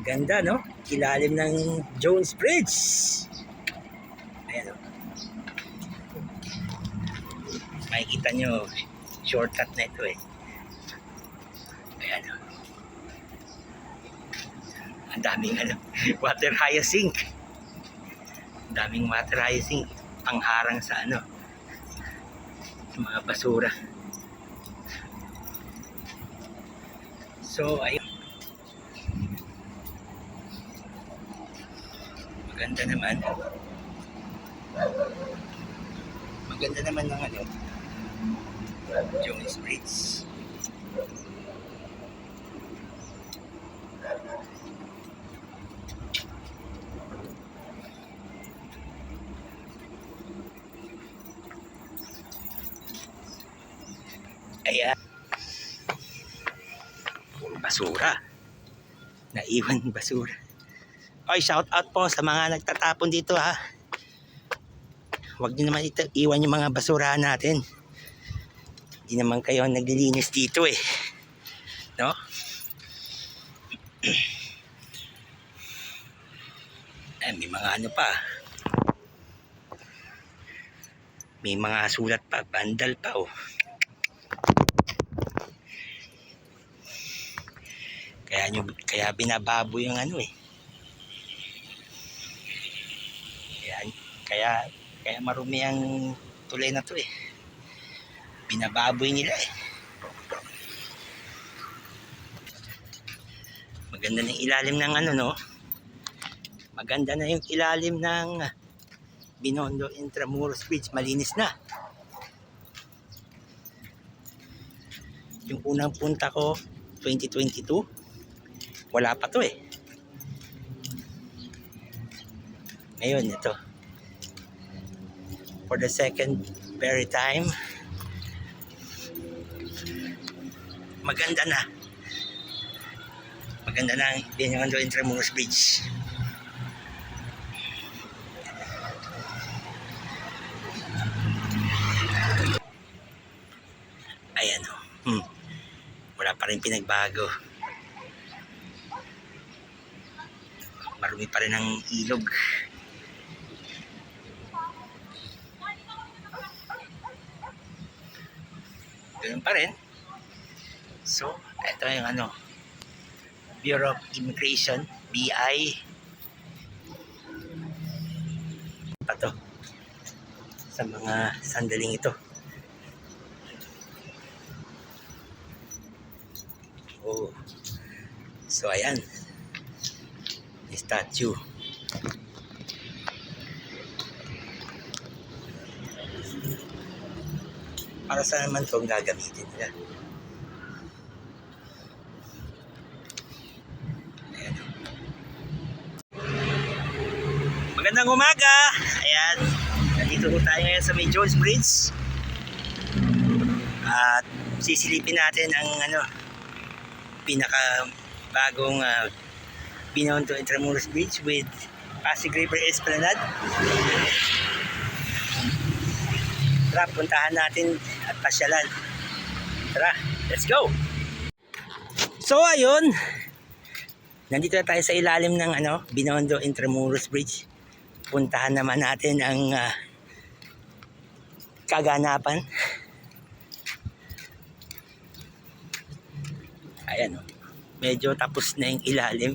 Ganda, no? Ilalim ng Jones Bridge. Ayan, no? Makikita nyo, shortcut na ito eh. Ayan, no? Ang daming water hyacinth. Ang daming water hyacinth. Pangharang sa sa mga basura. So, ayun. Maganda naman. Maganda naman ng Jones Bridge. Ayan. Puro basura. Naiwan basura. Oy, shout out po sa mga nagtatapon dito ha. Huwag niyo naman iwan yung mga basura natin. Hindi naman kayo naglilinis dito eh. No? Eh, may mga pa. May mga sulat pa, bandal pa oh. Kaya binababo yung eh. Kaya marumi ang tulay na to eh. Binababoy nila eh. Maganda na yung ilalim ng no? Maganda na yung ilalim ng Binondo Intramuros Bridge. Malinis na. Yung unang punta ko 2022 wala pa to eh. Ngayon ito. For the second very time. Maganda na. Maganda na ang Binondo Intramuros Bridge. Ayan o. Wala pa rin pinagbago. Marumi pa rin ang ilog. Ganun pa rin. So, ito yung Bureau of Immigration, BI. Pa to sa mga sandaling ito. Oh. So, ayan. May statue. Para saan naman itong gagamitin nila? Ayan. Magandang umaga! Ayan. Nandito po tayo ngayon sa may Jones Bridge. At sisilipin natin ang pinaka bagong Binondo Intramuros Bridge with Pasig River Esplanade. Tara, puntahan natin at pasyalan. Tara, let's go! So ayun, nandito na tayo sa ilalim ng Binondo Intramuros Bridge. Puntahan naman natin ang kaganapan. Ayan medyo tapos na yung ilalim.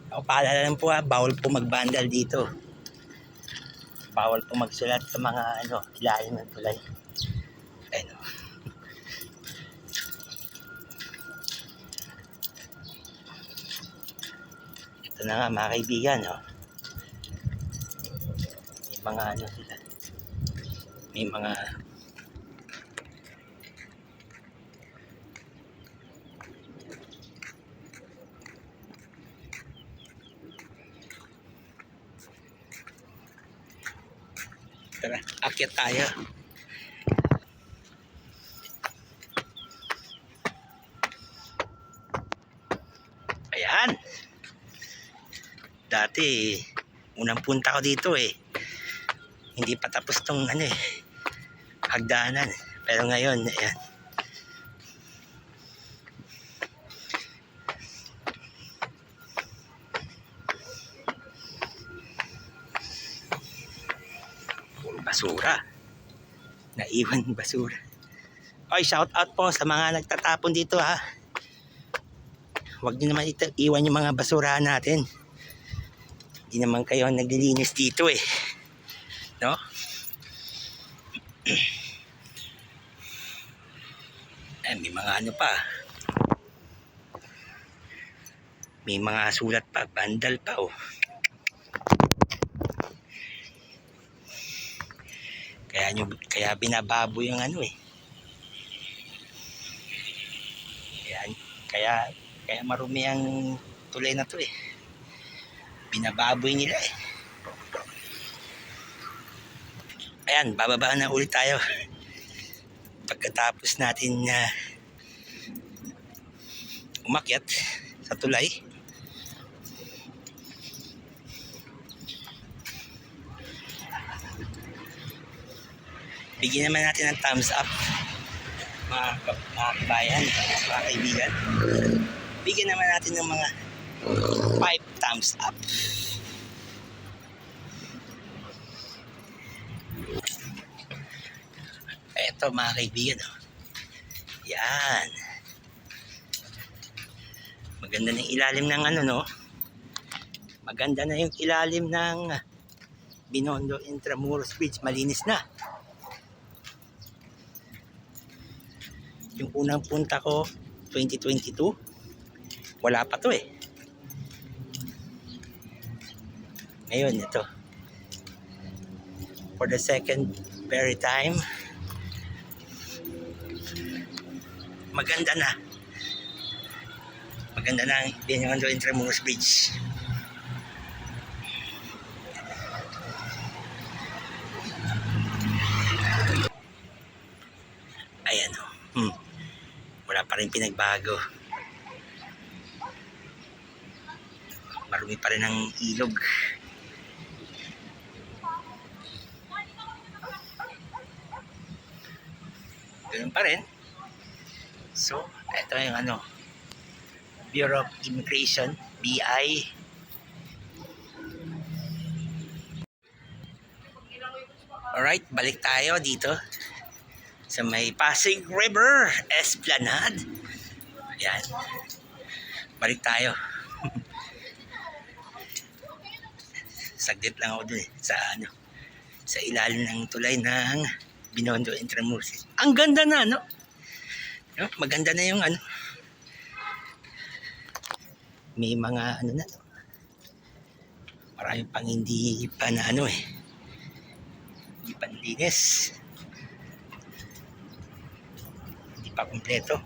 Ako paalala lang po bawal po magbandal dito. Bawal po magsulat sa mga ilalim ng tulay. Ayun Ito na nga mga kaibigan may mga sila. May mga tara, akyat tayo. Ayan. Dati, unang punta ko dito hindi pa tapos tong hagdanan. Pero ngayon, ayan. basura. Naiwan basura. Oy, shout out po sa mga nagtatapon dito ha. Huwag niyo naman iwan yung mga basura natin. Hindi naman kayo naglilinis dito eh. No? Eh, may mga ano pa. May mga sulat pa, bandal pa oh. Kaya binababo yung ano eh. Kaya marumi ang tulay na to eh. Binababoy nila eh. Ayan, bababa na ulit tayo. Pagkatapos natin umakyat sa tulay. Bigyan naman natin ng thumbs up mga kabayan, mga kaibigan. Bigyan naman natin ng mga 5 thumbs up. Eto mga kaibigan oh. Yan. Maganda na yung ilalim ng ano no. Maganda na yung ilalim ng Binondo Intramuros Bridge. Malinis na. Yung unang punta ko 2022 wala pa to eh. Ngayon ito for the second very time maganda na ang Binondo Intramuros Bridge. Ayan o wala pa rin pinagbago. Marumi pa rin ang ilog. Ganun pa rin. So, ito yung ano, Bureau of Immigration, BI. Alright, balik tayo dito sa may Pasig River Esplanade. Ayan. Balik tayo. Saglit lang ako dun eh, sa ilalim ng tulay ng Binondo Intramuros. Ang ganda na, no? Maganda na yung ano. May mga ano na. Marami pang hindi pa na ano eh. Hindi pa nilinis. Hindi pa kumpleto.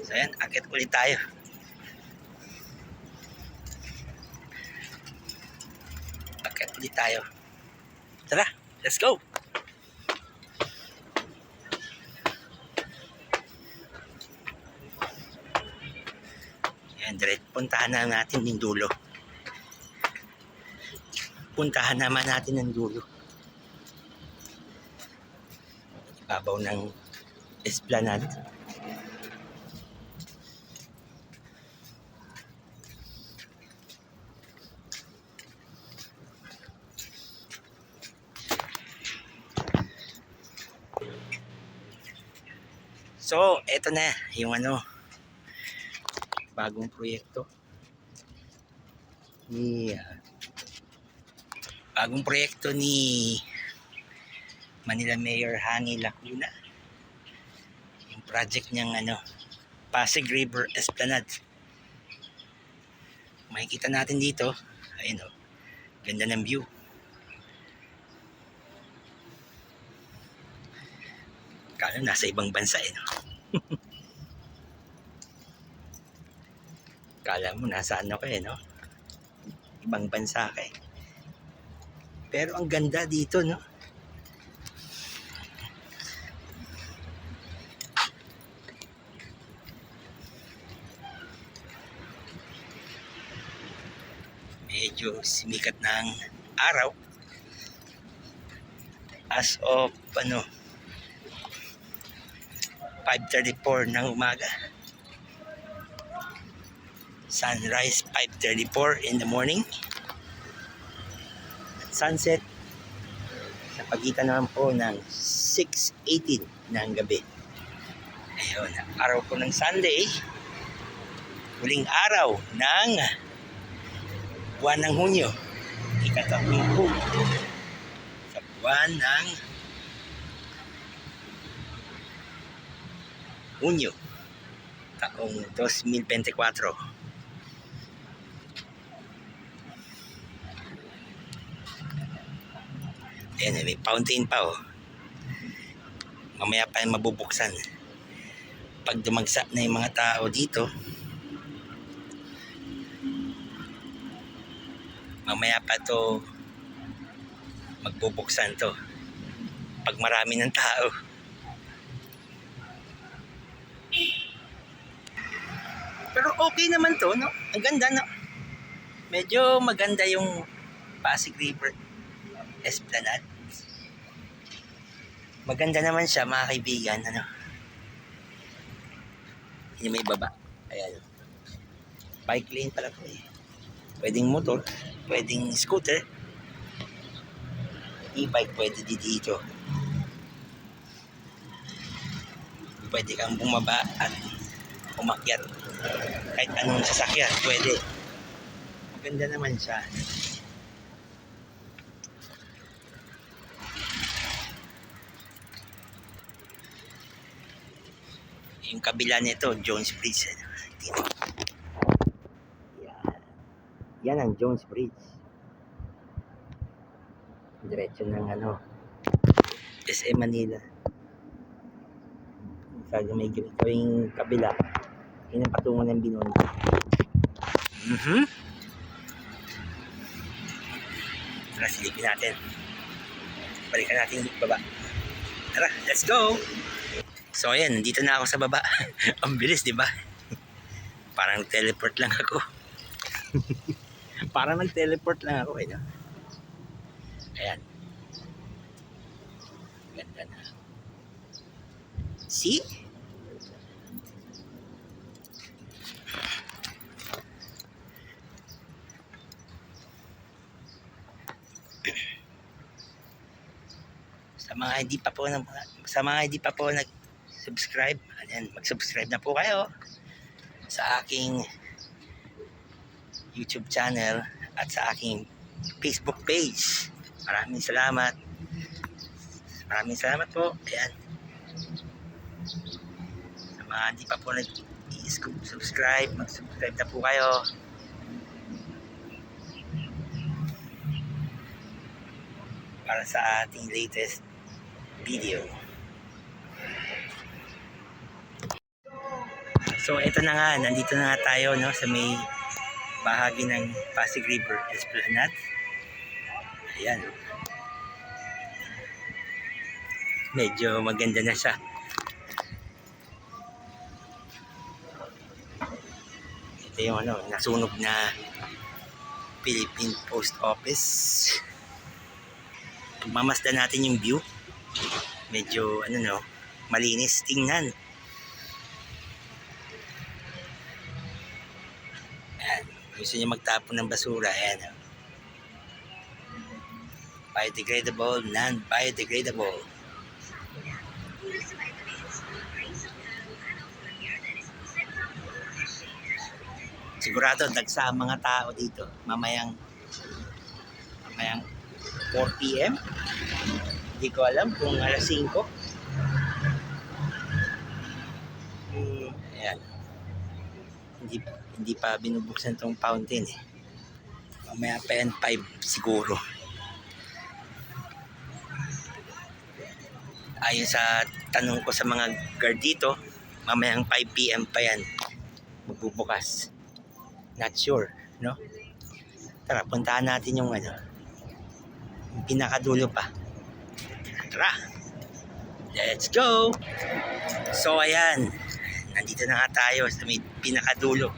So yan, akit ulit tayo. Akit ulit tayo. Tara, let's go! Yan, direct puntahan na natin yung dulo. Puntahan naman natin ang dulo. Ibabaw ng Esplanade. So, eto na yung ano, bagong proyekto. Bagong proyekto ni Manila Mayor Hani Lacuna. Yung project niyang ano, Pasig River Esplanade. Makikita natin dito, ayun oh, ganda ng view. Kala nasa ibang bansa eh, no? Kala mo nasa ano ka eh, no? Ibang bansa ka eh. Pero ang ganda dito, no? Medyo simikat ng araw. As of ano, 5:34 ng umaga. Sunrise 5:34 in the morning. sunset sa pagitan naman po ng 6:18 ng gabi. Ayun, araw po ng Sunday, huling araw ng buwan ng Hunyo, ika-10 sa buwan ng Hunyo, taong 2024. Ayan, may fountain pa oh. Mamaya pa yung mabubuksan. Pag dumagsa na yung mga tao dito, mamaya pa to magbubuksan to. Pag marami ng tao. Pero okay naman to, no? Ang ganda, no? Medyo maganda yung Pasig River Esplanade. Maganda naman siya, mga kaibigan, ano? Yung may baba. Ayan. Bike lane pala po eh. Pwedeng motor, pwedeng scooter. E-bike pwede dito. Pwede kang bumaba at umakyat. Kahit anong sasakyan, pwede. Maganda naman siya. Yung kabila nito, Jones Bridge. Yan ang Jones Bridge. Diretso ng SM Manila. Sabi may gawing kabila. Yun ang patungo ng Binondo. Tara, silipin natin. Balikan natin yung baba. Tara, let's go! So ayan, nandito na ako sa baba. Ang bilis, di ba? Parang teleport lang ako. Parang nag-teleport lang ako eh, no? Ayan. Ganda na. See? Sa mga hindi pa po nag-subscribe, ayan, mag-subscribe na po kayo sa aking YouTube channel at sa aking Facebook page. Maraming salamat. Maraming salamat po. Ayan. Sa mga hindi pa po nag-subscribe, mag-subscribe na po kayo. Para sa ating latest video. So ito na nga, nandito na nga tayo, no, sa may bahagi ng Pasig River Esplanade. Ayan. Medyo maganda na siya. Ito yung nasunog na Philippine Post Office. Pagmamasdan natin yung view. Medyo malinis tingnan. Ayan. Gusto niya magtapon ng basura. Ayan. Biodegradable, non-biodegradable. Sigurado dagsa ang mga tao dito. Mamayang 4 PM. Hindi ko alam kung alas 5. Ayan. Hindi pa binubuksan tong fountain eh. Mamaya pa yan 5 siguro. Ayon sa tanong ko sa mga guard dito, mamayang 5 PM pa yan magbubukas. Not sure, no? Tara, puntahan natin yung yung pinakadulo pa. Tara! Let's go! So ayan, nandito na nga tayo sa may pinakadulo.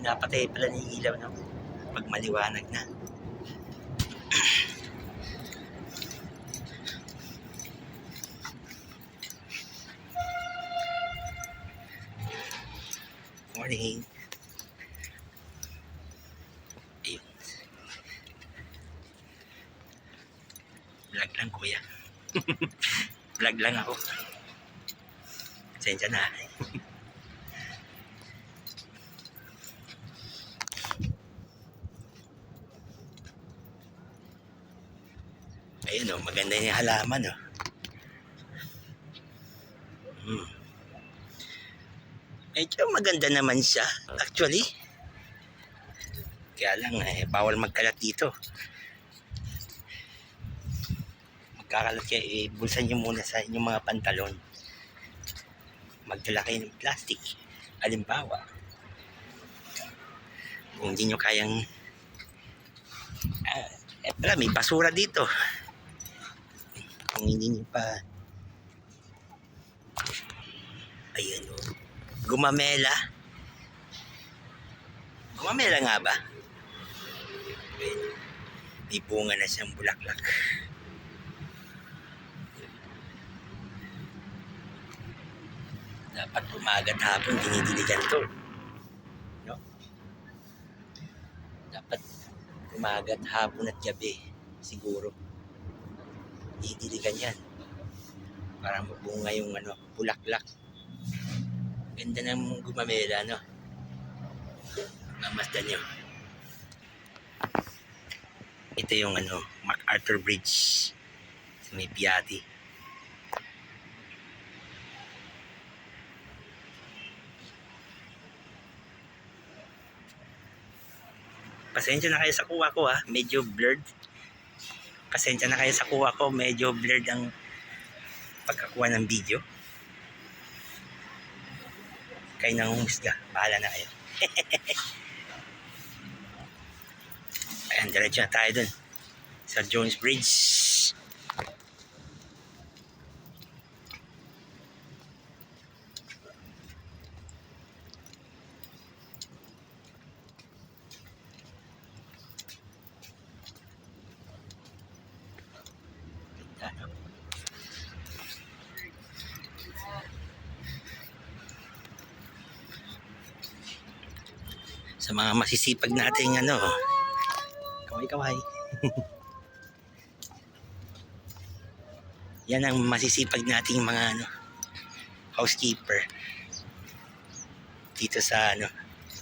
Pinapatay pala ng ilaw, no? Pag maliwanag na. Morning. Vlog lang ako. Pasensya na. Ayun oh, maganda yung halaman oh. Medyo maganda naman siya, actually. Kaya lang, bawal magkalat dito. Magkakalat kayo, bulsan nyo muna sa inyong mga pantalon. Magdala kayo ng plastic. Halimbawa, kung hindi nyo kayang... pala, may basura dito. Kung hindi nyo pa... Ayun o. Gumamela. Gumamela nga ba? Ayun. May bunga na siyang bulaklak. Dapat umagat hapon, dinidiligan to. No? Dapat umagat hapon at gabi. Siguro. Didiligan yan. Para mabunga yung bulaklak. Ganda ng gumamela, no? Mamasdan nyo. Ito yung MacArthur Bridge sa may Piatti. Pasensya na kayo sa kuha ko ha, medyo blurred. Pasensya na kayo sa kuha ko, medyo blurred ang pagkakuha ng video. Kayo nang humusga, bahala na kayo. Ayan, diretso na tayo dun sa Jones Bridge. Sa mga masisipag nating kaway-kaway. Yan ang masisipag nating mga housekeeper dito sa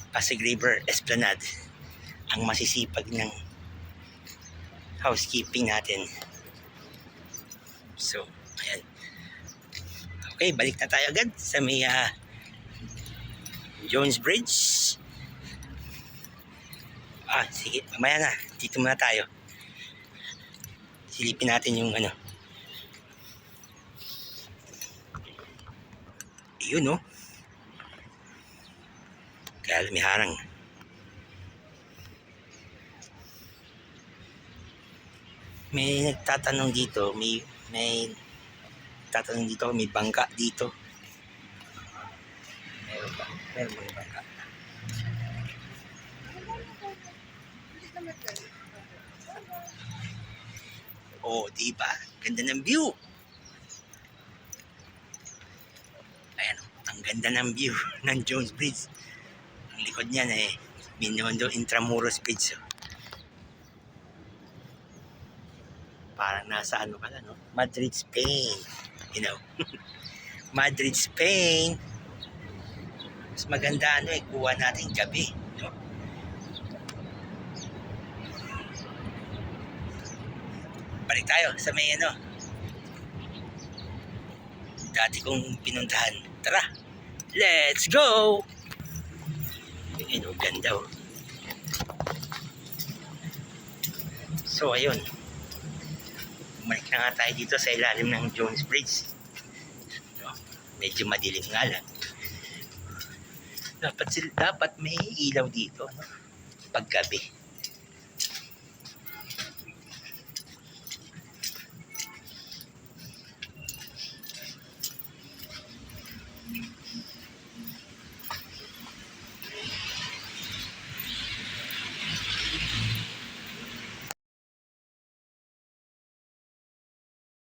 Pasig River Esplanade. Ang masisipag ng housekeeping natin. So, ayan. Okay, balik na tayo agad sa may Jones Bridge. Sige, mamaya na. Dito muna tayo. Silipin natin yung Yun, Kaya may harang. May nagtatanong dito, may tatanong dito, may bangka dito. Meron ba? Meron bang bangka? Oh, diba? Ganda ng view. Ayan, ang ganda ng view ng Jones Bridge. Ang likod niyan Binondo Intramuros Bridge. Parang nasa ka na, Madrid, Spain. You know. Madrid, Spain. Mas maganda kuha natin gabi, no? Balik tayo sa may dati kong pinuntahan. Tara, let's go! Ayun, ganda So ayun, bumalik na nga tayo dito sa ilalim ng Jones Bridge. Medyo madilim nga lang. Dapat may ilaw dito paggabi.